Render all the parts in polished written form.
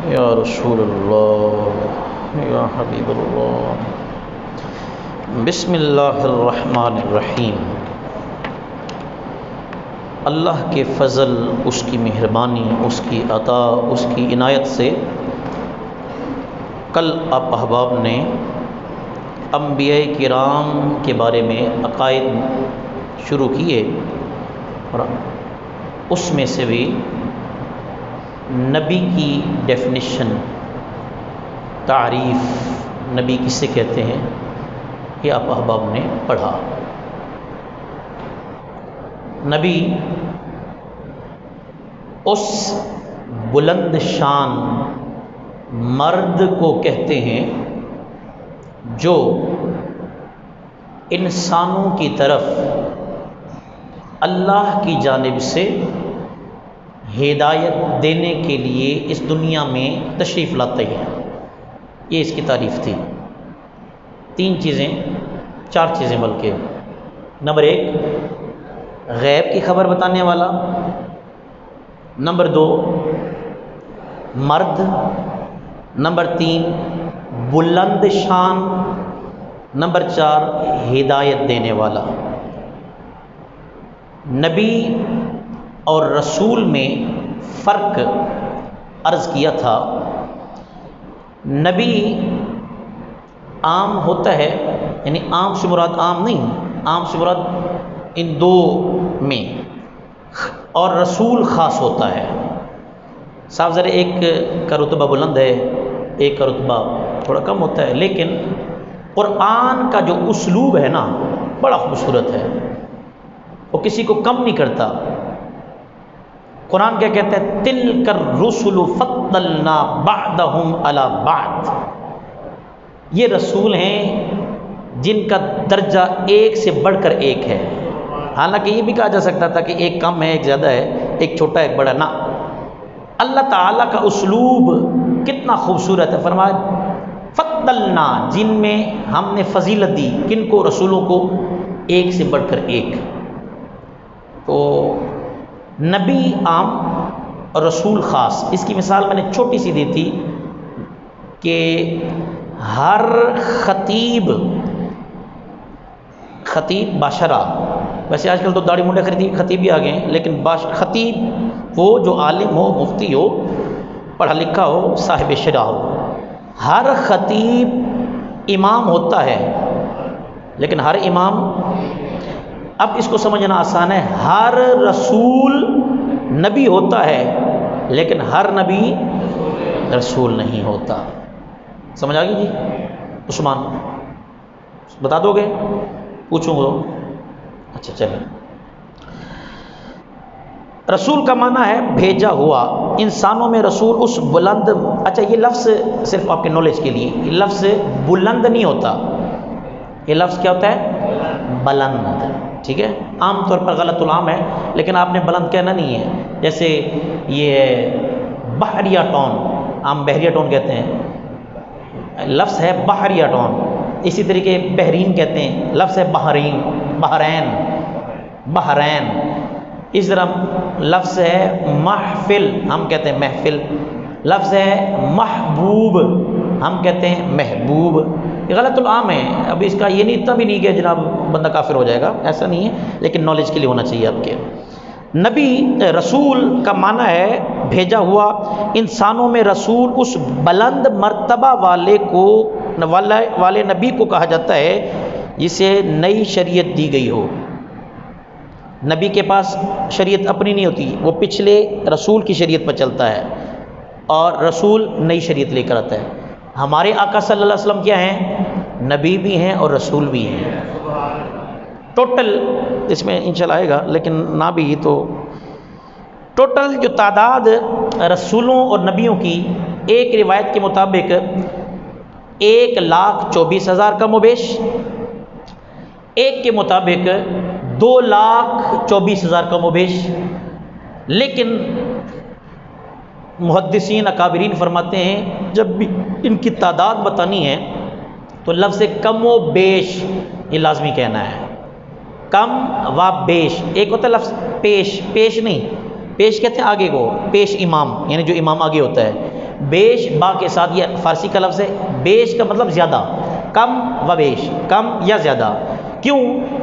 یا رسول اللہ یا حبیب اللہ۔ بسم اللہ الرحمن الرحیم۔ اللہ کے فضل، اس کی مہربانی، اس کی عطا، اس کی عنایت سے کل آپ احباب نے انبیاء کرام کے بارے میں عقائد شروع کیے، اور اس میں سے بھی نبی کی ڈیفینیشن، تعریف نبی کسے کہتے ہیں، یہ آپ احباب نے پڑھا۔ نبی اس بلند شان مرد کو کہتے ہیں جو انسانوں کی طرف اللہ کی جانب سے ہدایت دینے کے لیے اس دنیا میں تشریف لاتے ہیں۔ یہ اس کی تعریف تھی۔ چار چیزیں بلکہ۔ نمبر 1 غیب کی خبر بتانے والا، نمبر 2 مرد، نمبر 3 بلند شان، نمبر 4 ہدایت دینے والا۔ نبی اور رسول میں فرق عرض کیا تھا۔ نبی عام ہوتا ہے، یعنی عام سے مراد عام نہیں، عام سے مراد ان دو میں، اور رسول خاص ہوتا ہے۔ صاحب ذرا ایک کا رتبہ بلند ہے، ایک کا رتبہ تھوڑا کم ہوتا ہے، لیکن قرآن کا جو اسلوب ہے نا بڑا خوبصورت ہے، وہ کسی کو کم نہیں کرتا۔ قرآن کیا کہتا ہے؟ تِلْكَ الرُّسُلُ فَضَّلْنَا بَعْضَهُمْ عَلَى بَعْضٍ۔ یہ رسول ہیں جن کا درجہ ایک سے بڑھ کر ایک ہے۔ حالانکہ یہ بھی کہا جا سکتا تھا کہ ایک کم ہے، ایک زیادہ ہے، ایک چھوٹا ایک بڑا، نہ۔ اللہ تعالیٰ کا اسلوب کتنا خوبصورت ہے۔ فرمایا فَضَّلْنَا، جن میں ہم نے فضیلت دی، کن کو؟ رسولوں کو، ایک سے بڑھ کر ایک۔ تو نبی عام اور رسول خاص۔ اس کی مثال میں نے چھوٹی سی دی تھی کہ ہر خطیب باشرہ، ویسے آج کل تو داڑھی منڈے خطیب بھی آ گئے ہیں، لیکن خطیب وہ جو عالم ہو، مفتی ہو، پڑھا لکھا ہو، صاحب شرع ہو۔ ہر خطیب امام ہوتا ہے، لیکن ہر امام، اب اس کو سمجھنا آسان ہے، ہر رسول نبی ہوتا ہے، لیکن ہر نبی رسول نہیں ہوتا۔ سمجھ آ گئی جی؟ عثمان بتا دو گے؟ پوچھوں گا؟ اچھا چلیں۔ رسول کا معنی ہے بھیجا ہوا۔ انسانوں میں رسول اس بلند، اچھا یہ لفظ صرف آپ کے نالج کے لیے، یہ لفظ بلند نہیں ہوتا، یہ لفظ کیا ہوتا ہے؟ بلند، ٹھیک ہے؟ عام طور پر غلط العام ہے، لیکن آپ نے بلند کہنا نہیں ہے۔ جیسے یہ بحریہ ٹون، عام بحریہ ٹون کہتے ہیں، لفظ ہے بحریہ ٹون۔ اسی طریقے بحرین کہتے ہیں، لفظ ہے بحرین، بحرین۔ اس طرح لفظ ہے محفل، ہم کہتے ہیں محفل۔ لفظ ہے محبوب، ہم کہتے ہیں محبوب۔ یہ غلط العام ہے۔ اب اس کا یہ نہیں، اتنا بھی نہیں کہ جناب بندہ کافر ہو جائے گا، ایسا نہیں ہے، لیکن نالج کے لیے ہونا چاہیے آپ کے۔ نبی رسول کا معنی ہے بھیجا ہوا۔ انسانوں میں رسول اس بلند مرتبہ والے نبی کو کہا جاتا ہے جسے نئی شریعت دی گئی ہو۔ نبی کے پاس شریعت اپنی نہیں ہوتی، وہ پچھلے رسول کی شریعت پر چلتا ہے، اور رسول نئی شریعت لے کر آتا ہے۔ ہمارے آقا صلی اللہ علیہ وسلم کیا ہیں؟ نبی بھی ہیں اور رسول بھی ہیں۔ ٹوٹل اس میں انشاءاللہ آئے گا، لیکن نہ بھی تو ٹوٹل جو تعداد رسولوں اور نبیوں کی، ایک روایت کے مطابق 1,24,000 کم و بیش، ایک کے مطابق 2,24,000 کم و بیش۔ لیکن محدثین اکابرین فرماتے ہیں جب بھی ان کی تعداد بتانی ہے تو لفظ کم و بیش یہ لازمی کہنا ہے۔ کم و بیش، ایک ہوتا ہے لفظ پیش، پیش نہیں، پیش کہتے ہیں آگے کو، پیش امام یعنی جو امام آگے ہوتا ہے، بیش با کے ساتھ، یہ فارسی کا لفظ ہے، بیش کا مطلب زیادہ، کم و بیش، کم یا زیادہ. کیوں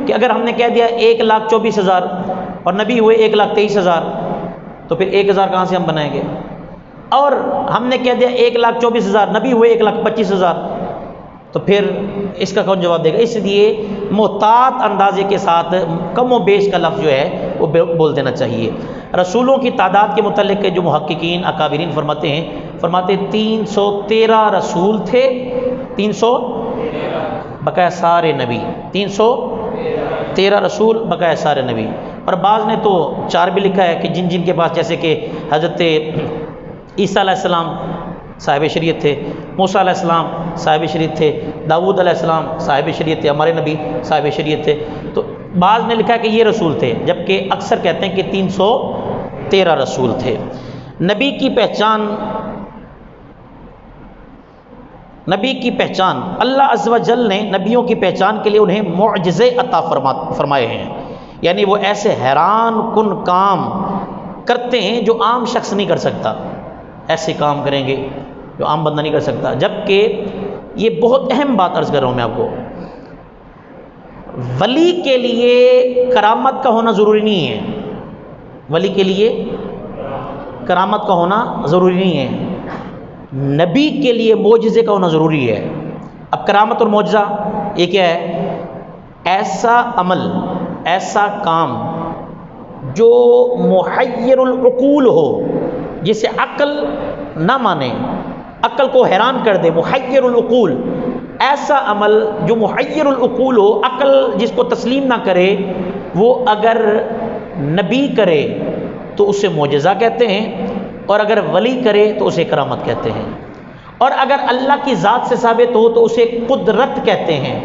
کہ اگر ہم نے کہہ دیا 1,24,000 اور نبی ہوئے 1,23,000 تو پھر 1,000 کہاں سے ہم بنائیں گے؟ اور ہم نے کہہ دیا 1,24,000 نبی ہوئے 1,25,000 تو پھر اس کا کون جواب دے گا؟ اس لیے محتاط اندازے کے ساتھ کم و بیش کا لفظ جو ہے وہ بول دینا چاہیے. رسولوں کی تعداد کے متعلق جو محققین اکابرین فرماتے ہیں 313 رسول تھے، 300 بقایا سارے نبی، 313 رسول بقایا سارے نبی. اور بعض نے تو 4 بھی لکھا ہے کہ جن جن کے پاس، جیسے کہ حضرت عیسیٰ علیہ السلام صاحب شریعت تھے، موسیٰ علیہ السلام صاحب شریعت تھے، داؤد علیہ السلام صاحب شریعت تھے، ہمارے نبی صاحب شریعت تھے. تو بعض نے لکھا کہ یہ رسول تھے، جبکہ اکثر کہتے ہیں کہ 313 رسول تھے. نبی کی پہچان اللہ عز و جل نے نبیوں کی پہچان کے لیے انہیں معجزے عطا فرمائے ہیں. یعنی وہ ایسے حیران کن کام کرتے ہیں جو عام شخص نہیں کر سکتا، ایسے کام کریں گے جو عام بندہ نہیں کر سکتا. جبکہ یہ بہت اہم بات عرض کر رہا ہوں میں آپ کو، ولی کے لیے کرامت کا ہونا ضروری نہیں ہے، ولی کے لیے کرامت کا ہونا ضروری نہیں ہے، نبی کے لیے معجزے کا ہونا ضروری ہے. اب کرامت اور معجزہ یہ کیا ہے؟ ایسا عمل، ایسا کام جو محیر العقول ہو، جسے عقل نہ مانے، عقل کو حیران کر دے، محیر العقول، ایسا عمل جو محیر العقول ہو، عقل جس کو تسلیم نہ کرے، وہ اگر نبی کرے تو اسے معجزہ کہتے ہیں، اور اگر ولی کرے تو اسے کرامت کہتے ہیں، اور اگر اللہ کی ذات سے ثابت ہو تو اسے قدرت کہتے ہیں،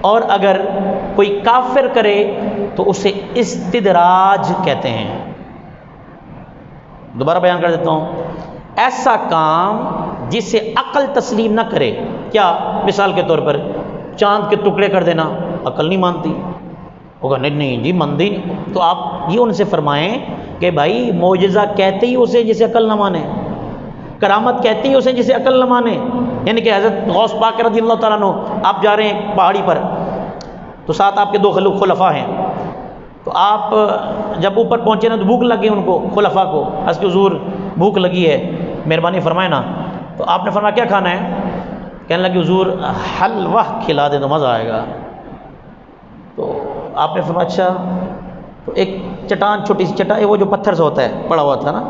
اور اگر کوئی کافر کرے تو اسے استدراج کہتے ہیں. دوبارہ بیان کر دیتا ہوں، ایسا کام جسے عقل تسلیم نہ کرے، کیا مثال کے طور پر چاند کے ٹکڑے کر دینا، عقل نہیں مانتی، ہوگا نہیں جی مندی نہیں. تو آپ یہ ان سے فرمائیں کہ بھائی معجزہ کہتے ہی اسے جسے عقل نہ مانے، کرامت کہتے ہی اسے جسے عقل نہ مانے. یعنی کہ حضرت غوث پاک رضی اللہ تعالیٰ عنہ، آپ جا رہے ہیں پہاڑی پر، تو ساتھ آپ کے 2 خلفاء ہیں، تو آپ جب اوپر پہنچے نا تو بھوک لگ گئی ان کو، خلفاء کو، اس کے حضور بھوک لگی ہے، مہربانی فرمائے نا. تو آپ نے فرمایا کیا کھانا ہے؟ کہنے لگے حضور حلوہ کھلا دیں تو مزہ آئے گا. تو آپ نے فرمایا اچھا. تو ایک چٹان، چھوٹی سی چٹان، وہ جو پتھر سے ہوتا ہے پڑا ہوا تھا نا،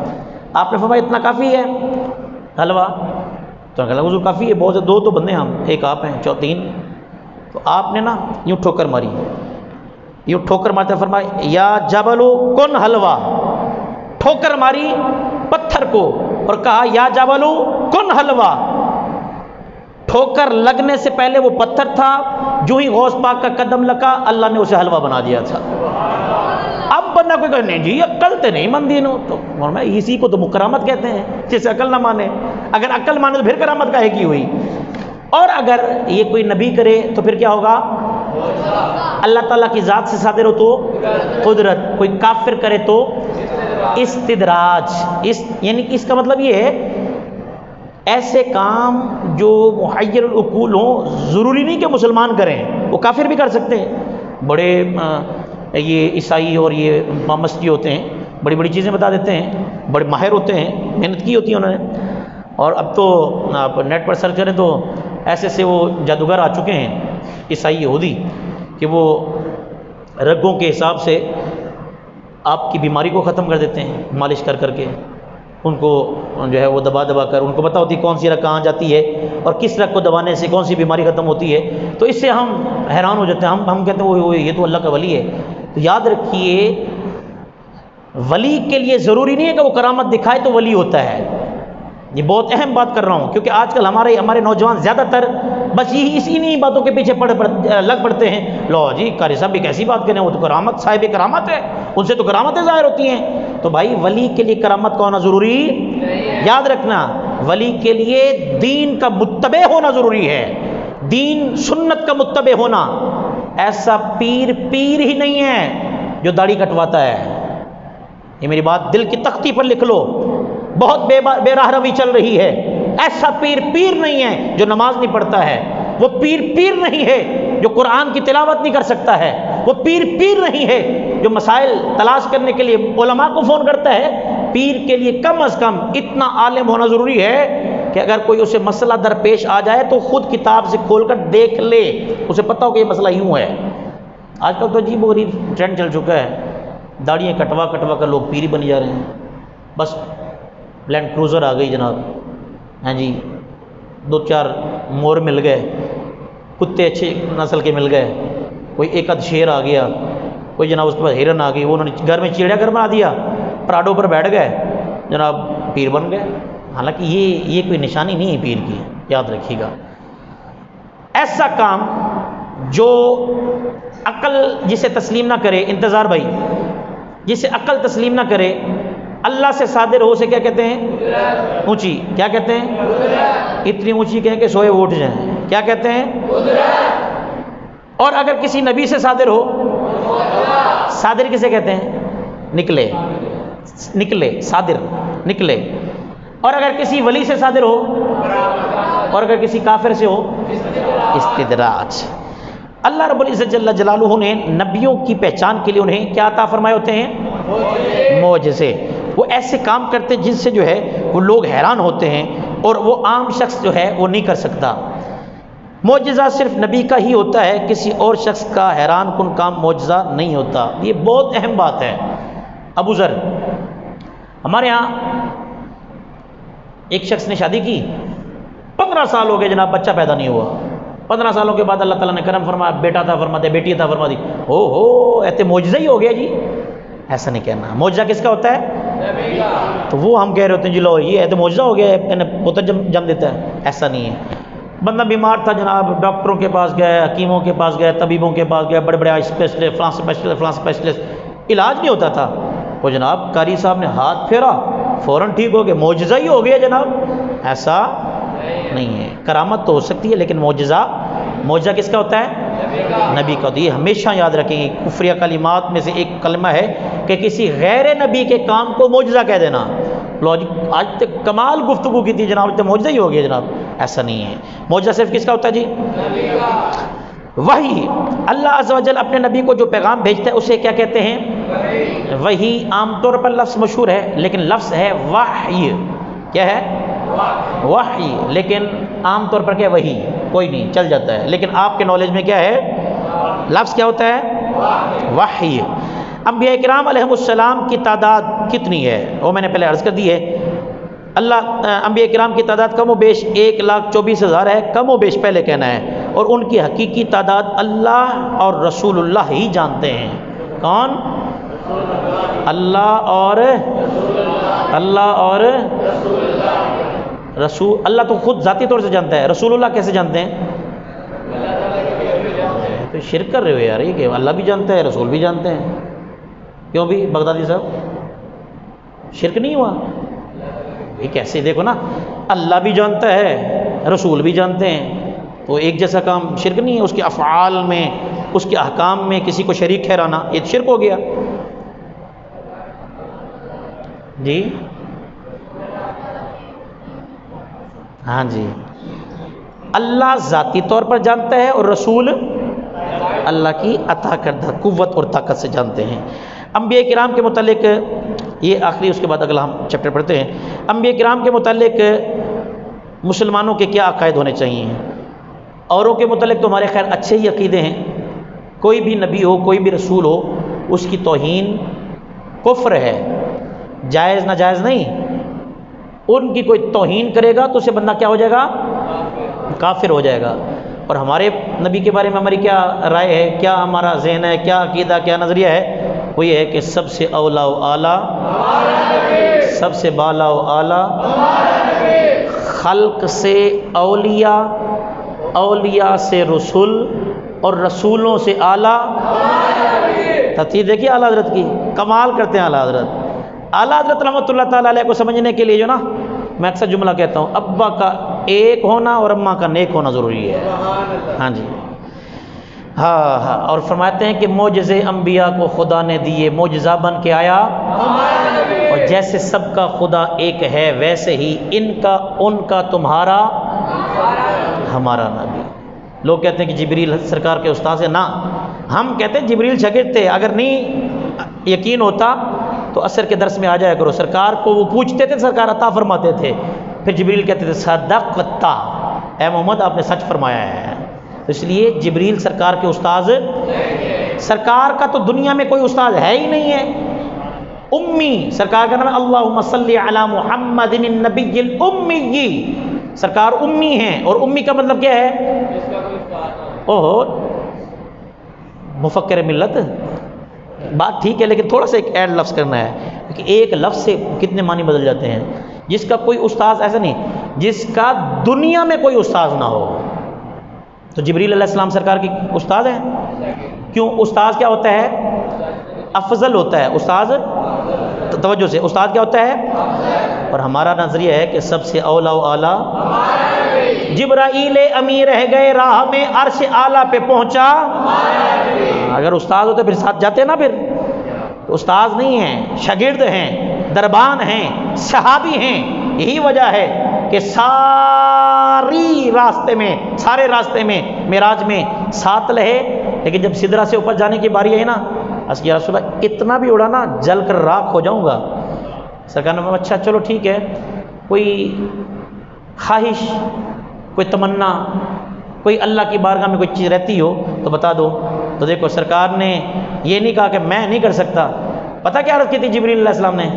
آپ نے فرمایا اتنا کافی ہے حلوہ؟ تو کہنے لگا حضور کافی ہے، بہت سے 2 تو بندے ہیں ہم، ایک آپ ہیں، 3. تو آپ نے نا یوں ٹھوکر ماری، یوں ٹھوکر مارتے فرمایا یا جبلو کن حلوہ، ٹھوکر ماری پتھر کو اور کہا یا جبلو کن حلوہ. ٹھوکر لگنے سے پہلے وہ پتھر تھا، جو ہی غوث پاک کا قدم لگا اللہ نے اسے حلوہ بنا دیا تھا. اب بندہ کوئی کہے نہیں جی عقل تے نہیں مندی نو، تو اسی کو تو کرامت کہتے ہیں، جسے عقل نہ مانے. اگر عقل مانے تو پھر کرامت کاہے کی ہوئی؟ اور اگر یہ کوئی نبی کرے تو پھر کیا ہوگا؟ اللہ تعالیٰ کی ذات سے صادر ہو تو قدرت، کوئی کافر کرے تو استدراج. یعنی کہ اس کا مطلب یہ ہے ایسے کام جو محیر العقول ہوں، ضروری نہیں کہ مسلمان کریں، وہ کافر بھی کر سکتے ہیں. بڑے یہ عیسائی اور یہ مسیحی ہوتے ہیں، بڑی بڑی چیزیں بتا دیتے ہیں، بڑے ماہر ہوتے ہیں، محنت کی ہوتی ہے انہوں نے. اور اب تو آپ نیٹ پر سرچ کریں تو ایسے سے وہ جادوگر آ چکے ہیں عیسائی یہودی کہ وہ رگوں کے حساب سے آپ کی بیماری کو ختم کر دیتے ہیں، مالش کر کر کے ان کو جو ہے وہ دبا دبا کر، ان کو پتہ ہوتی ہے کون سی رگ کہاں جاتی ہے اور کس رگ کو دبانے سے کون سی بیماری ختم ہوتی ہے. تو اس سے ہم حیران ہو جاتے ہیں، ہم کہتے ہیں وہ یہ تو اللہ کا ولی ہے. تو یاد رکھیے ولی کے لیے ضروری نہیں ہے کہ وہ کرامت دکھائے تو ولی ہوتا ہے. یہ بہت اہم بات کر رہا ہوں، کیونکہ آج کل ہمارے نوجوان زیادہ تر بس انہی باتوں کے پیچھے لگ پڑتے ہیں. لو جی قاری صاحب بھی کیسی بات کریں، وہ تو کرامت، صاحب کرامت ہے، ان سے تو کرامتیں ظاہر ہوتی ہیں. تو بھائی ولی کے لیے کرامت کا ہونا ضروری، یاد رکھنا ولی کے لیے دین کا متبع ہونا ضروری ہے، دین سنت کا متبع ہونا. ایسا پیر ہی نہیں ہے جو داڑھی کٹواتا ہے، یہ میری بات دل کی تختی پر لکھ لو، بہت بے راہ روی چل رہی ہے۔ ایسا پیر نہیں ہے جو نماز نہیں پڑھتا ہے، وہ پیر نہیں ہے جو قرآن کی تلاوت نہیں کر سکتا ہے، وہ پیر نہیں ہے جو مسائل تلاش کرنے کے لیے علماء کو فون کرتا ہے۔ پیر کے لیے کم از کم اتنا عالم ہونا ضروری ہے کہ اگر کوئی اسے مسئلہ درپیش آ جائے تو خود کتاب سے کھول کر دیکھ لے، اسے پتہ ہو کہ یہ مسئلہ یوں ہے۔ آج کل تو عجیب و غریب ٹرینڈ چل چکا ہے، داڑیاں کٹوا کر لوگ پیری بن جا رہے ہیں۔ بس لینڈ کروزر آ گئی جناب، ہاں جی، 2-4 مور مل گئے، کتے اچھے نسل کے مل گئے، کوئی ایک آدھ شیر آ گیا، کوئی جناب اس کے بعد ہرن آ گئی، وہ انہوں نے گھر میں چڑیا گھر بنا دیا، پراڈو پر بیٹھ گئے، جناب پیر بن گئے۔ حالانکہ یہ کوئی نشانی نہیں ہے پیر کی، یاد رکھیے گا۔ ایسا کام جو عقل جسے تسلیم نہ کرے، انتظار بھائی، جسے عقل تسلیم نہ کرے، اللہ سے صادر ہو سے کیا کہتے ہیں؟ اونچی، کیا کہتے ہیں؟ اتنی اونچی کہیں کہ سوئے اٹھ جائیں، کیا کہتے ہیں؟ اور اگر کسی نبی سے صادر ہو، صادر کسے کہتے ہیں؟ نکلے، صادر نکلے۔ اور اگر کسی ولی سے صادر ہو، اور اگر کسی کافر سے ہو، استدراج۔ اللہ رب العزت جل جلالہ نے نبیوں کی پہچان کے لیے انہیں کیا عطا فرمائے ہوتے ہیں؟ معجزے۔ وہ ایسے کام کرتے جن سے جو ہے وہ لوگ حیران ہوتے ہیں اور وہ عام شخص جو ہے وہ نہیں کر سکتا۔ معجزہ صرف نبی کا ہی ہوتا ہے، کسی اور شخص کا حیران کن کام معجزہ نہیں ہوتا۔ یہ بہت اہم بات ہے۔ ابو ذر، ہمارے ہاں ایک شخص نے شادی کی، 15 سال ہو گئے جناب، بچہ پیدا نہیں ہوا۔ 15 سالوں کے بعد اللہ تعالیٰ نے کرم فرمایا، بیٹا عطا فرما دیا، بیٹی عطا فرما دی۔ ایسے معجزہ ہی ہو گیا جی، ایسا نہیں کہنا۔ معجزہ کس کا ہوتا ہے؟ تو وہ ہم کہہ رہے ہوتے ہیں جی لو یہ ہے تو معجزہ ہو گیا ہے، پوتا جم دیتا ہے، ایسا نہیں ہے۔ بندہ بیمار تھا جناب، ڈاکٹروں کے پاس گئے، حکیموں کے پاس گئے، طبیبوں کے پاس گئے، بڑے اسپیشلسٹ، فلاں اسپیشلسٹ، علاج نہیں ہوتا تھا۔ وہ جناب قاری صاحب نے ہاتھ پھیرا، فوراً ٹھیک ہو گیا، معجزہ ہی ہو گیا جناب، ایسا نہیں ہے۔ کرامت تو ہو سکتی ہے لیکن معجزہ کس کا ہوتا ہے؟ نبی کا۔ یہ ہمیشہ یاد رکھیں گے، کفریہ کلمات میں سے ایک کلمہ ہے کہ کسی غیر نبی کے کام کو معجزہ کہہ دینا۔ آج تک کمال گفتگو کی تھی جناب، تو معجزہ ہی ہو گیا جناب، ایسا نہیں ہے۔ معجزہ صرف کس کا ہوتا ہے جی؟ وحی۔ اللہ عز و جل اپنے نبی کو جو پیغام بھیجتا ہے اسے کیا کہتے ہیں؟ وحی۔ عام طور پر لفظ مشہور ہے لیکن لفظ ہے وحی۔ کیا ہے؟ وحی۔ لیکن عام طور پر کیا وحی؟ کوئی نہیں، چل جاتا ہے، لیکن آپ کے نالج میں کیا ہے؟ لفظ کیا ہوتا ہے؟ وحی۔ انبیاء کرام علیہ السلام کی تعداد کتنی ہے؟ وہ میں نے پہلے عرض کر دی ہے۔ انبیاء کرام کی تعداد کم و بیش 1,24,000 ہے، کم و بیش پہلے کہنا ہے، اور ان کی حقیقی تعداد اللہ اور رسول اللہ ہی جانتے ہیں۔ کون؟ اللہ اور رسول اللہ تو خود ذاتی طور سے جانتا ہے، رسول اللہ کیسے جانتے ہیں؟ تو شرک کر رہے ہو یار، یہ کہ اللہ بھی جانتا ہے رسول بھی جانتے ہیں، کیوں بھی بغدادی صاحب شرک نہیں ہوا؟ یہ کیسے؟ دیکھو نا، اللہ بھی جانتا ہے رسول بھی جانتے ہیں، تو ایک جیسا کام شرک نہیں ہے؟ اس کے افعال میں، اس کے احکام میں کسی کو شریک ٹھہرانا یہ شرک ہو گیا جی۔ ہاں جی، اللہ ذاتی طور پر جانتا ہے اور رسول اللہ کی عطا کردہ قوت اور طاقت سے جانتے ہیں۔ انبیاء کرام کے متعلق یہ آخری، اس کے بعد اگلا ہم چیپٹر پڑھتے ہیں۔ انبیاء کرام کے متعلق مسلمانوں کے کیا عقائد ہونے چاہیے؟ اوروں کے متعلق تو ہمارے خیر اچھے ہی عقیدے ہیں، کوئی بھی نبی ہو، کوئی بھی رسول ہو، اس کی توہین کفر ہے، جائز ناجائز نہیں۔ ان کی کوئی توہین کرے گا تو اسے بندہ کیا ہو جائے گا؟ کافر ہو جائے گا۔ اور ہمارے نبی کے بارے میں ہماری کیا رائے ہے، کیا ہمارا ذہن ہے، کیا عقیدہ، کیا نظریہ ہے؟ وہ یہ ہے کہ سب سے اولا و اعلیٰ، سب سے بالا و اعلیٰ، خلق سے اولیاء، اولیاء سے رسول، اور رسولوں سے اعلیٰ۔ ترتیب دیکھیے اعلیٰ حضرت کی، کمال کرتے ہیں اعلیٰ حضرت۔ اعلیٰ حضرت رحمۃ اللہ تعالیٰ علیہ کو سمجھنے کے لیے جو نا، میں اکثر جملہ کہتا ہوں، ابا کا ایک ہونا اور اماں کا نیک ہونا ضروری ہے۔ ہاں جی، ہاں، اور فرماتے ہیں کہ معجزے انبیاء کو خدا نے دیے، معجزہ بن کے آیا جیسے سب کا خدا ایک ہے ویسے ہی ان کا ان کا تمہارا ہمارا نبی۔ لوگ کہتے ہیں کہ جبریل سرکار کے استاد ہے، نہ، ہم کہتے ہیں جبریل شاگرد تھے، اگر نہیں یقین ہوتا تو عصر کے درس میں آ جایا کرو، سرکار کو وہ پوچھتے تھے، سرکار عطا فرماتے تھے، پھر جبریل کہتے تھے صدقتا، اے محمد آپ نے سچ فرمایا ہے۔ اس لیے جبریل سرکار کے استاذ، سرکار کا تو دنیا میں کوئی استاد ہے ہی نہیں ہے، امی، سرکار کا نام ہے اللہم صلی علی محمد النبی الامی، سرکار امی ہیں، اور امی کا مطلب کیا ہے؟ اوہو مفکر ملت، بات ٹھیک ہے لیکن تھوڑا سا ایک ایڈ لفظ کرنا ہے، کہ ایک لفظ سے کتنے معنی بدل جاتے ہیں۔ جس کا کوئی استاذ، ایسا نہیں جس کا دنیا میں کوئی استاذ نہ ہو، تو جبریل علیہ السلام سرکار کی استاد ہیں۔ کیوں؟ استاذ کیا ہوتا ہے؟ افضل ہوتا ہے، استاذ، توجہ سے، استاد کیا ہوتا ہے؟ اور ہمارا نظریہ ہے کہ سب سے اولا و اعلیٰ جبرائیل امی رہ گئے راہ میں، عرش اعلیٰ پہ پہنچا، اگر استاد ہوتے پھر ساتھ جاتے نا، پھر تو استاد نہیں ہیں، شاگرد ہیں، دربان ہیں، صحابی ہیں۔ یہی وجہ ہے کہ سارے راستے میں معراج میں ساتھ رہے، لیکن جب سدرہ سے اوپر جانے کی باری آئی نا، یا رسول اللہ اتنا بھی اڑا نا جل کر راکھ ہو جاؤں گا۔ سرکار نے فرمایا اچھا چلو ٹھیک ہے، کوئی خواہش، کوئی تمنا، کوئی اللہ کی بارگاہ میں کوئی چیز رہتی ہو تو بتا دو۔ تو دیکھو سرکار نے یہ نہیں کہا کہ میں نہیں کر سکتا، پتہ کیا عرض کی تھی جبریل علیہ السلام نے؟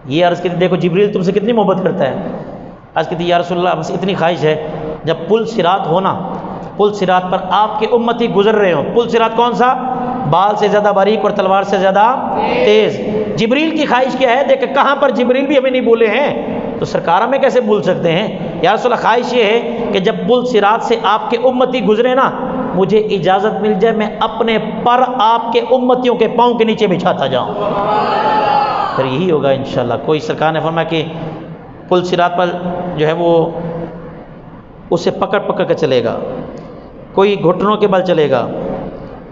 یہ عرض کی تھی، دیکھو جبریل تم سے کتنی محبت کرتا ہے، عرض کی تھی یا رسول اللہ بس اتنی خواہش ہے، جب پل صراط ہونا، پل صراط پر آپ کے امتی گزر رہے ہوں، پل صراط کون سا؟ بال سے زیادہ باریک اور تلوار سے زیادہ تیز۔ جبریل کی خواہش کیا ہے؟ دیکھ کہاں پر جبریل بھی ہمیں نہیں بولے ہیں، تو سرکار ہمیں کیسے بھول سکتے ہیں؟ یا رسول اللہ خواہش یہ ہے کہ جب پل صراط سے آپ کے امتی گزرے نا، مجھے اجازت مل جائے میں اپنے پر آپ کے امتیوں کے پاؤں کے نیچے بچھاتا جاؤں، پھر یہی ہوگا انشاءاللہ۔ کوئی سرکار نے فرمایا کہ پل صراط پر جو ہے وہ اسے پکڑ پکڑ کے چلے گا، کوئی گھٹنوں کے بل چلے گا،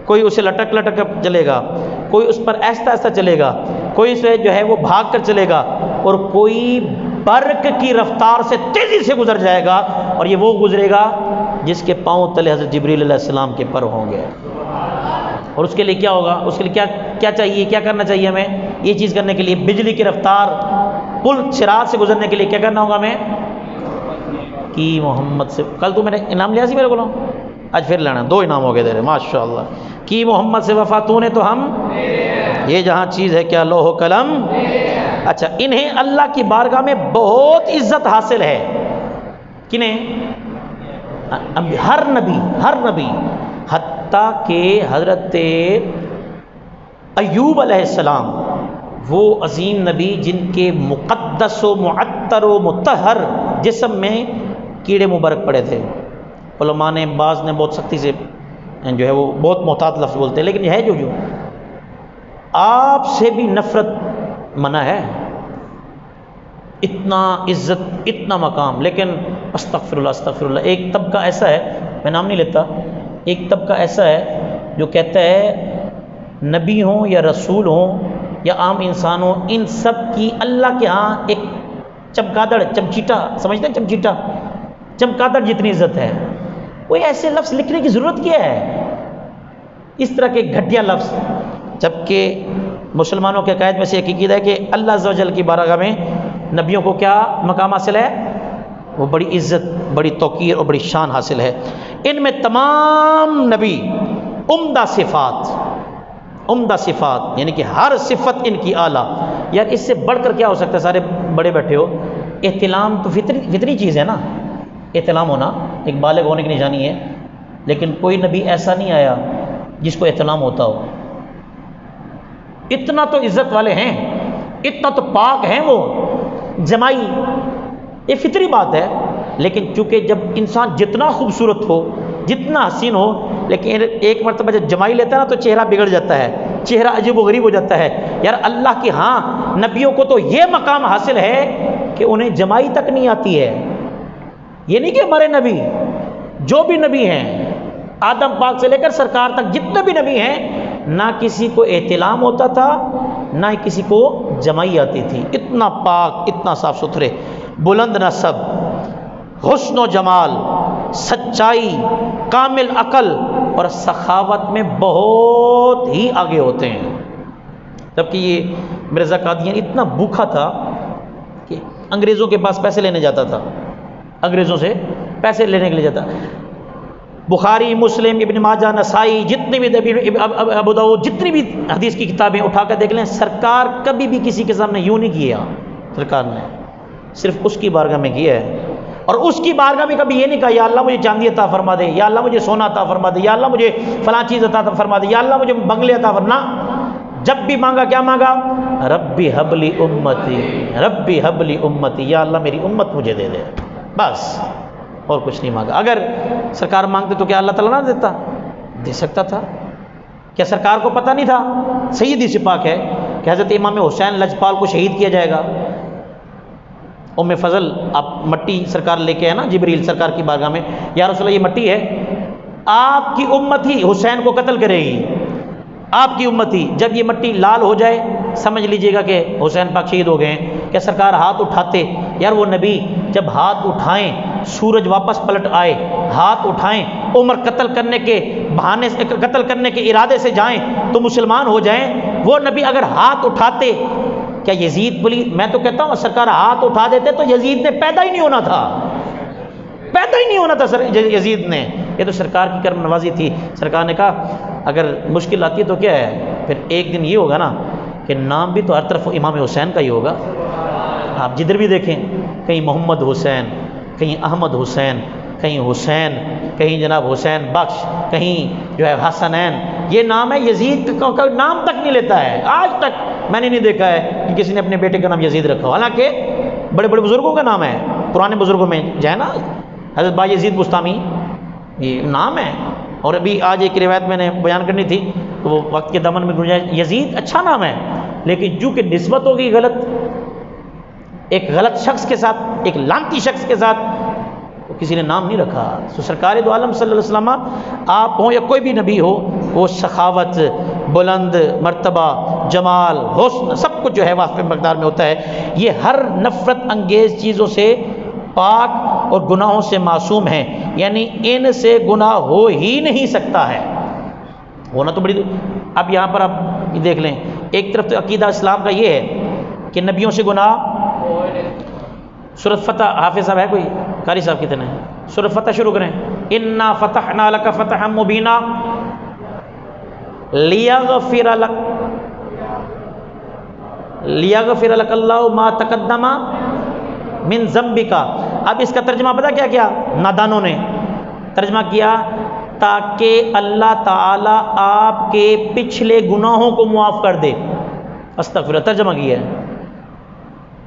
کوئی اسے لٹک لٹک کر چلے گا، کوئی اس پر ایسا ایسا چلے گا، کوئی اسے جو ہے وہ بھاگ کر چلے گا، اور کوئی برق کی رفتار سے تیزی سے گزر جائے گا، اور یہ وہ گزرے گا جس کے پاؤں تلے حضرت جبریل علیہ السلام کے پر ہوں گے۔ اور اس کے لیے کیا ہوگا؟ اس کے لیے کیا چاہیے، کیا کرنا چاہیے ہمیں؟ یہ چیز کرنے کے لیے بجلی کی رفتار پل صراط سے گزرنے کے لیے کیا کرنا ہوگا ہمیں؟ کہ محمد سے، کل تو میں نے انعام لیا سی میرے کو، آج پھر لینا، 2 انعام ہو گئے تیرے ماشاءاللہ۔ کہ محمد سے وفا تو نے تو ہم، یہ جہاں چیز ہے کیا لوح و قلم۔ اچھا، انہیں اللہ کی بارگاہ میں بہت عزت حاصل ہے، کنہیں؟ ہر نبی، حتیٰ کہ حضرت ایوب علیہ السلام، وہ عظیم نبی جن کے مقدس و معطر و مطہر جسم میں کیڑے مبارک پڑے تھے، علماء نے بعض نے بہت سختی سے جو ہے وہ بہت محتاط لفظ بولتے ہیں، لیکن ہے جو آپ سے بھی نفرت منع ہے، اتنا عزت، اتنا مقام، لیکن استغفر اللہ۔ ایک طبقہ ایسا ہے، میں نام نہیں لیتا، ایک طبقہ ایسا ہے جو کہتا ہے نبی ہوں یا رسول ہوں یا عام انسان ہوں، ان سب کی اللہ کے ہاں ایک چمکادڑ، چمچیٹا، سمجھتے ہیں چمچیٹا، چمکادڑ جتنی عزت ہے۔ کوئی ایسے لفظ لکھنے کی ضرورت کیا ہے، اس طرح کے گھٹیا لفظ، جبکہ مسلمانوں کے عقائد میں سے ایک عقیدہ ہے کہ اللہ عز و جل کی بارگاہ میں نبیوں کو کیا مقام حاصل ہے؟ وہ بڑی عزت، بڑی توقیر اور بڑی شان حاصل ہے۔ ان میں تمام نبی عمدہ صفات، یعنی کہ ہر صفت ان کی اعلیٰ۔ یار اس سے بڑھ کر کیا ہو سکتا ہے؟ سارے بڑے بیٹھے ہو، احتلام تو فطری چیز ہے نا، احتلام ہونا ایک بالغ ہونے کی نشانی ہے، لیکن کوئی نبی ایسا نہیں آیا جس کو احتلام ہوتا ہو۔ اتنا تو عزت والے ہیں، اتنا تو پاک ہیں وہ، جمائی، یہ فطری بات ہے۔ لیکن چونکہ جب انسان جتنا خوبصورت ہو، جتنا حسین ہو، لیکن ایک مرتبہ جب جمائی لیتا ہے نا تو چہرہ بگڑ جاتا ہے، چہرہ عجیب و غریب ہو جاتا ہے۔ یار اللہ کی ہاں نبیوں کو تو یہ مقام حاصل ہے کہ انہیں جمائی تک نہیں آتی ہے۔ یہ نہیں کہ ہمارے نبی، جو بھی نبی ہیں، آدم پاک سے لے کر سرکار تک جتنے بھی نبی ہیں، نہ کسی کو احتلام ہوتا تھا نہ ہی کسی کو جمائی آتی تھی، اتنا پاک، اتنا صاف ستھرے، بلند نسب، حسن و جمال، سچائی، کامل عقل اور سخاوت میں بہت ہی آگے ہوتے ہیں۔ جبکہ یہ مرزا قادیانی اتنا بھوکھا تھا کہ انگریزوں کے پاس پیسے لینے جاتا تھا، انگریزوں سے پیسے لینے کے لیے جاتا۔ بخاری، مسلم، ابن ماجہ، نسائی، جتنی بھی ابو داؤد، جتنی بھی حدیث کی کتابیں اٹھا کر دیکھ لیں، سرکار کبھی بھی کسی کے سامنے یوں نہیں کیا، سرکار نے صرف اس کی بارگاہ میں کیا ہے، اور اس کی بارگاہ میں کبھی یہ نہیں کہا یا اللہ مجھے چاندی عطا فرما دے، یا اللہ مجھے سونا عطا فرما دے، یا اللہ مجھے فلاں چیز عطا فرما دے، یا اللہ مجھے بنگلے عطا فرما۔ جب بھی مانگا کیا مانگا؟ ربی حبلی امتی، ربی حبلی امتی، یا اللہ میری امت مجھے دے دے، بس، اور کچھ نہیں مانگا۔ اگر سرکار مانگتے تو کیا اللہ تعالیٰ نہ دیتا؟ دے سکتا تھا۔ کیا سرکار کو پتہ نہیں تھا؟ سید حدیث پاک ہے کہ حضرت امام حسین لجپال کو شہید کیا جائے گا۔ ام فضل آپ مٹی سرکار لے کے ہے نا جبریل سرکار کی بارگاہ میں، یا رسول اللہ یہ مٹی ہے، آپ کی امت ہی حسین کو قتل کرے گی، آپ کی امت ہی۔ جب یہ مٹی لال ہو جائے سمجھ لیجئے گا کہ حسین پاک شہید ہو گئے ہیں۔ کیا سرکار ہاتھ اٹھاتے؟ یار وہ نبی جب ہاتھ اٹھائیں سورج واپس پلٹ آئے، ہاتھ اٹھائیں عمر قتل کرنے کے بہانے سے، قتل کرنے کے ارادے سے جائیں تو مسلمان ہو جائیں، وہ نبی اگر ہاتھ اٹھاتے، کیا یزید بلی؟ میں تو کہتا ہوں سرکار ہاتھ اٹھا دیتے تو یزید نے پیدا ہی نہیں ہونا تھا، پیدا ہی نہیں ہونا تھا سر یزید نے۔ یہ تو سرکار کی کرم نوازی تھی۔ سرکار نے کہا اگر مشکل آتی ہے تو کیا ہے، پھر ایک دن یہ ہوگا نا کہ نام بھی تو ہر طرف امام حسین کا ہی ہوگا۔ آپ جدھر بھی دیکھیں کہیں محمد حسین، کہیں احمد حسین، کہیں حسین، کہیں جناب حسین بخش، کہیں جو ہے حسنین، یہ نام ہے۔ یزید کا نام تک نہیں لیتا ہے، آج تک میں نے نہیں دیکھا ہے کہ کسی نے اپنے بیٹے کا نام یزید رکھا ہو، حالانکہ بڑے بڑے بزرگوں کا نام ہے، پرانے بزرگوں میں جائے نا، حضرت با یزید بستامی یہ نام ہے۔ اور ابھی آج ایک روایت میں نے بیان کرنی تھی تو وہ وقت کے دامن میں گنجائش، یزید اچھا نام ہے لیکن جو کہ نسبت ہو گئی غلط، ایک غلط شخص کے ساتھ، ایک لانتی شخص کے ساتھ، تو کسی نے نام نہیں رکھا۔ تو سرکار دو عالم صلی اللہ علیہ وسلم آپ ہوں یا کوئی بھی نبی ہو، وہ سخاوت، بلند مرتبہ، جمال، حسن، سب کچھ جو ہے واسطے مقدار میں ہوتا ہے۔ یہ ہر نفرت انگیز چیزوں سے پاک اور گناہوں سے معصوم ہیں، یعنی ان سے گناہ ہو ہی نہیں سکتا ہے، ہونا تو بڑی۔ اب یہاں پر آپ دیکھ لیں، ایک طرف تو عقیدہ اسلام کا یہ ہے کہ نبیوں سے گناہ۔ سورۃ فتح، حافظ صاحب ہے کوئی؟ قاری صاحب کتنے ہیں؟ سورۃ فتح شروع کریں۔ انا فتحنا لک فتحا مبینا لیغفر لک اللہ ما تقدم من ذنبک۔ اب اس کا ترجمہ پتہ کیا کیا نادانوں نے ترجمہ کیا؟ تاکہ اللہ تعالی آپ کے پچھلے گناہوں کو معاف کر دے۔ استغفر، ترجمہ کیا ہے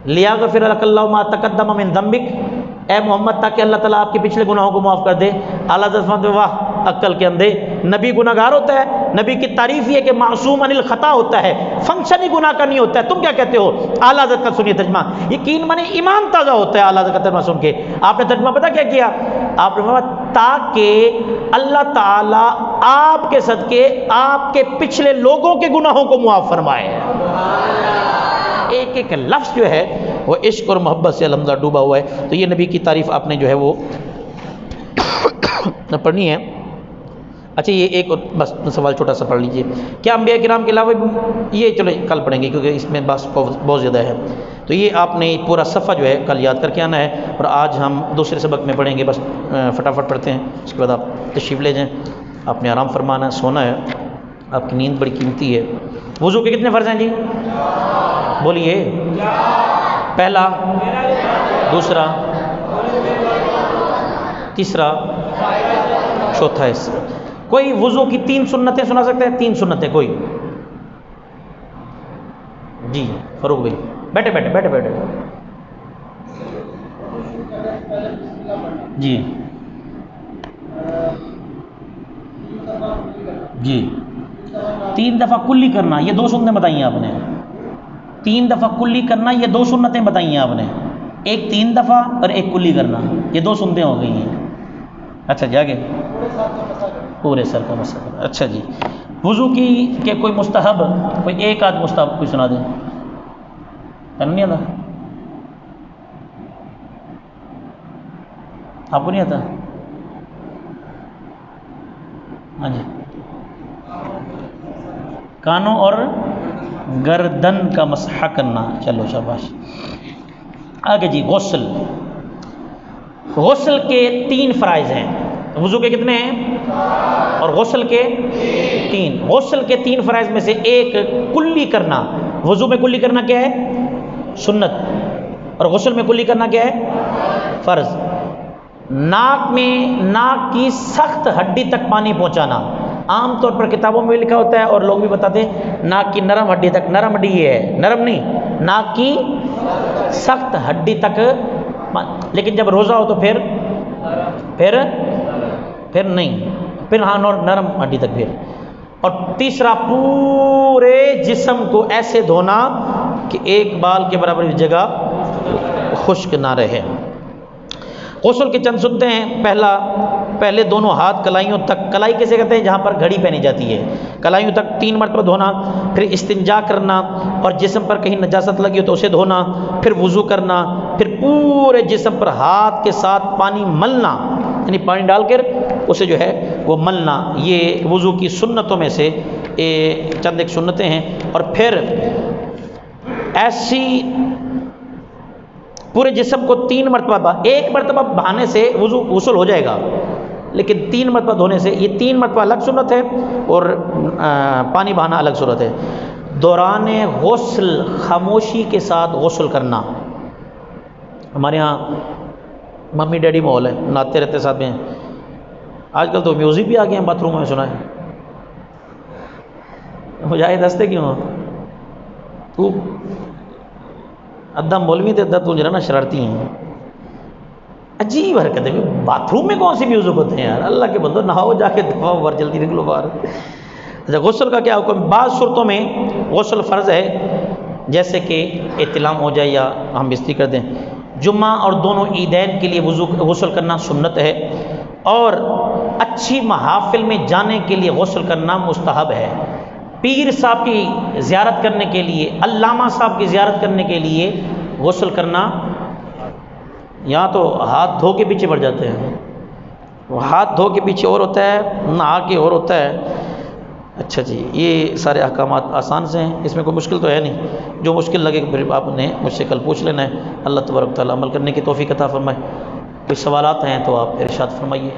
لیغفر لک اللہ ما تقدم من ذنبک، اے محمد تاکہ اللہ تعالیٰ آپ کے پچھلے گناہوں کو معاف کر دے۔ اعلیٰ حضرت فرماتے ہیں واہ عقل کے اندھے، نبی گناہ گار ہوتا ہے؟ نبی کی تعریف یہ کہ معصوم عن الخطا ہوتا ہے، فنکشن ہی گناہ کا نہیں ہوتا ہے، تم کیا کہتے ہو؟ اعلیٰ حضرت کا سنیے ترجمہ، یقین مانے ایمان تازہ ہوتا ہے اعلیٰ حضرت کا ترجمہ سن کے۔ آپ نے ترجمہ پتہ کیا کیا؟ آپ نے فرمایا تاکہ اللہ تعالیٰ آپ کے صدقے آپ کے پچھلے لوگوں کے گناہوں کو معاف فرمائے۔ ایک ایک لفظ جو ہے وہ عشق اور محبت سے الحمدہ ڈوبا ہوا ہے۔ تو یہ نبی کی تعریف آپ نے جو ہے وہ پڑھنی ہے۔ اچھا یہ ایک اور بس سوال چھوٹا سا پڑھ لیجئے، کیا انبیاء کرام کے علاوہ یہ چلو کل پڑھیں گے کیونکہ اس میں بس بہت زیادہ ہے، تو یہ آپ نے پورا صفحہ جو ہے کل یاد کر کے آنا ہے، اور آج ہم دوسرے سبق میں پڑھیں گے، بس فٹافٹ پڑھتے ہیں، اس کے بعد آپ تشریف لے جائیں، آپ نے آرام فرمانا ہے، سونا ہے، آپ کی نیند بڑی قیمتی ہے۔ وضو کے کتنے فرض ہیں جی؟ بولیے، پہلا، دوسرا، تیسرا، چوتھا حصہ۔ کوئی وضو کی 3 سنتیں سنا سکتے ہیں؟ 3 سنتیں کوئی؟ جی فاروق بھائی، بیٹھے بیٹھے بیٹھے بیٹھے جی جی 3 دفعہ کلی کرنا، یہ 2 سنتیں بتائی ہیں آپ نے۔ 3 دفعہ کلی کرنا، یہ 2 سنتیں بتائی ہیں آپ نے، ایک 3 دفعہ اور ایک کلی کرنا، یہ 2 سنتیں ہو گئی ہیں۔ اچھا جی آگے، پورے سر کا مسئلہ، اچھا جی وضو کی کہ کوئی مستحب، کوئی ایک آدھ مستحب کوئی سنا دیں؟ نہیں آتا؟ آپ کو نہیں آتا؟ ہاں جی، کانوں اور گردن کا مسح کرنا، چلو شاباش۔ آگے جی، غسل۔ غسل کے 3 فرائض ہیں، وضو کے کتنے ہیں؟ اور غسل کے 3۔ غسل کے 3 فرائض میں سے ایک کلی کرنا، وضو میں کلی کرنا کیا ہے؟ سنت، اور غسل میں کلی کرنا کیا ہے؟ فرض۔ ناک کی سخت ہڈی تک پانی پہنچانا، عام طور پر کتابوں میں بھی لکھا ہوتا ہے اور لوگ بھی بتاتے ہیں ناک کی نرم ہڈی تک، نرم ہڈی یہ ہے، نرم نہیں، ناک کی سخت ہڈی تک، لیکن جب روزہ ہو تو پھر نہیں، پھر ہاں نرم ہڈی تک پھر۔ اور تیسرا، پورے جسم کو ایسے دھونا کہ ایک بال کے برابر بھی جگہ خشک نہ رہے۔ غسل کی چند سنتے ہیں۔ پہلے دونوں ہاتھ کلائیوں تک، کلائی کیسے کہتے ہیں؟ جہاں پر گھڑی پہنی جاتی ہے، کلائیوں تک 3 مرتبہ دھونا، پھر استنجا کرنا، اور جسم پر کہیں نجاست لگی ہو تو اسے دھونا، پھر وضو کرنا، پھر پورے جسم پر ہاتھ کے ساتھ پانی ملنا، یعنی پانی ڈال کر اسے جو ہے وہ ملنا۔ یہ وضو کی سنتوں میں سے چند ایک سنتیں ہیں۔ اور پھر ایسی پورے جسم کو 3 مرتبہ، ایک مرتبہ بہانے سے وضو غسل ہو جائے گا، لیکن 3 مرتبہ دھونے سے، یہ 3 مرتبہ الگ سنت ہے اور پانی بہانا الگ سنت ہے۔ دوران غسل خاموشی کے ساتھ غسل کرنا۔ ہمارے ہاں ممی ڈیڈی ماحول ہے، نہاتے رہتے ساتھ میں، آج کل تو میوزک بھی آ گئے ہیں باتھ روم میں، سنا ہے؟ مجاہد ہنستے کیوں؟ تو ادھا مولوی تھے، ادھا تو نا شرارتی ہیں، عجیب حرکت ہے۔ باتھ روم میں کون سی میوزک ہوتے ہیں یار؟ اللہ کے بندو، نہاؤ جا کے، دفاع باہر، جلدی نکلو باہر۔ اچھا، غسل کا کیا حکم؟ بعض صورتوں میں غسل فرض ہے، جیسے کہ احتلام ہو جائے یا ہم بستری کر دیں۔ جمعہ اور دونوں عیدین کے لیے غسل کرنا سنت ہے، اور اچھی محافل میں جانے کے لیے غسل کرنا مستحب ہے۔ پیر صاحب کی زیارت کرنے کے لیے، علامہ صاحب کی زیارت کرنے کے لیے غسل کرنا، یہاں تو ہاتھ دھو کے پیچھے پڑ جاتے ہیں، وہ ہاتھ دھو کے پیچھے اور ہوتا ہے، نہا کے اور ہوتا ہے۔ اچھا جی، یہ سارے احکامات آسان سے ہیں، اس میں کوئی مشکل تو ہے نہیں، جو مشکل لگے پھر آپ نے مجھ سے کل پوچھ لینا ہے۔ اللہ تبارک و تعالیٰ عمل کرنے کی توفیق عطا فرمائے۔ کوئی سوالات ہیں تو آپ ارشاد فرمائیے۔